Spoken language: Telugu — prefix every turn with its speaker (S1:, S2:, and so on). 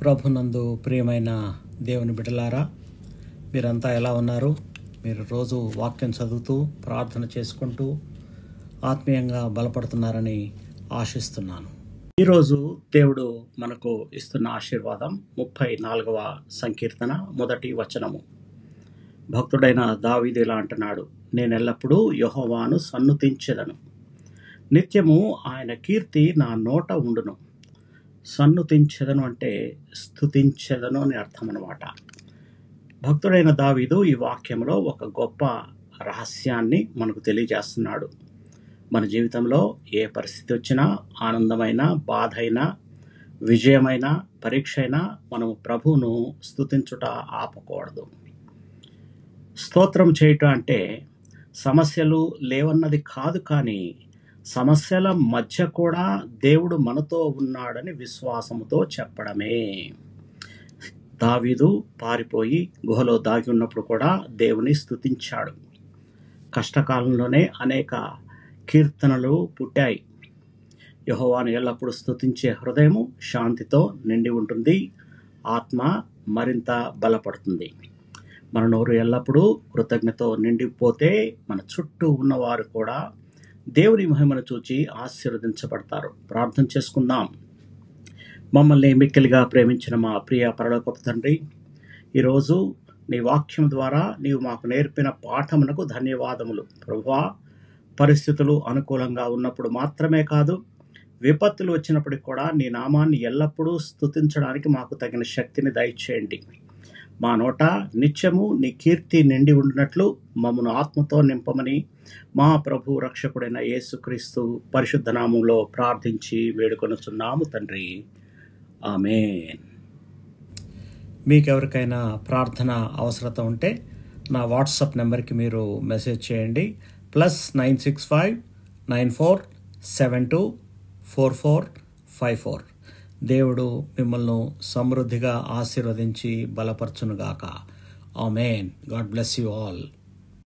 S1: ప్రభునందు ప్రియమైన దేవుని బిడ్డలారా, మీరంతా ఎలా ఉన్నారు? మీరు రోజు వాక్యం చదువుతూ ప్రార్థన చేసుకుంటూ ఆత్మీయంగా బలపడుతున్నారని ఆశిస్తున్నాను. ఈరోజు దేవుడు మనకు ఇస్తున్న ఆశీర్వాదం 34వ సంకీర్తన 1వ వచనము. భక్తుడైన దావీదు ఇలా అంటున్నాడు, నేను ఎల్లప్పుడూ యెహోవాను సన్నుతించెదను, నిత్యము ఆయన కీర్తి నా నోట ఉండును. సన్నుతించెదను అంటే స్తుతించెదను అని అర్థం అన్నమాట. భక్తుడైన దావీదు ఈ వాక్యంలో ఒక గొప్ప రహస్యాన్ని మనకు తెలియజేస్తున్నాడు. మన జీవితంలో ఏ పరిస్థితి వచ్చినా, ఆనందమైన, బాధ అయినా, విజయమైన, పరీక్ష అయినా మనము ప్రభువును స్తుతించుట ఆపకూడదు. స్తోత్రం చేయటం అంటే సమస్యలు లేవన్నది కాదు, కానీ సమస్యల మధ్య కూడా దేవుడు మనతో ఉన్నాడని విశ్వాసముతో చెప్పడమే. దావీదు పారిపోయి గుహలో దాగి ఉన్నప్పుడు కూడా దేవుని స్తుతించాడు. కష్టకాలంలోనే అనేక కీర్తనలు పుట్టాయి. యెహోవాను ఎల్లప్పుడూ స్తుతించే హృదయము శాంతితో నిండి ఉంటుంది, ఆత్మ మరింత బలపడుతుంది. మన నోరు ఎల్లప్పుడూ కృతజ్ఞతతో నిండిపోతే మన చుట్టూ ఉన్నవారు కూడా దేవుని మహిమను చూచి ఆశీర్వదించబడతారు. ప్రార్థన చేసుకుందాం. మమ్మల్ని మిక్కిలిగా ప్రేమించిన మా ప్రియ పరలోకపు తండ్రి, ఈరోజు నీ వాక్యం ద్వారా నీవు మాకు నేర్పిన పాఠమునకు ధన్యవాదములు. ప్రభువా, పరిస్థితులు అనుకూలంగా ఉన్నప్పుడు మాత్రమే కాదు, విపత్తులు వచ్చినప్పటికి కూడా నీ నామాన్ని ఎల్లప్పుడూ స్తుతించడానికి మాకు తగిన శక్తిని దయచేయండి. మా నోట నిత్యము నీ కీర్తి నిండి ఉండినట్లు మమ్మను ఆత్మతో నింపమని మా ప్రభు రక్షకుడైన యేసుక్రీస్తు పరిశుద్ధ నామంలో ప్రార్థించి వేడుకొనుచున్నాము తండ్రి, ఆమేన్. మీకెవరికైనా ప్రార్థన అవసరత ఉంటే నా వాట్సాప్ నెంబర్కి మీరు మెసేజ్ చేయండి. +965 9472 4454. దేవుడు మిమ్మల్ని సమృద్ధిగా ఆశీర్వదించి బలపరచునుగాక. ఆమేన్. God bless you all.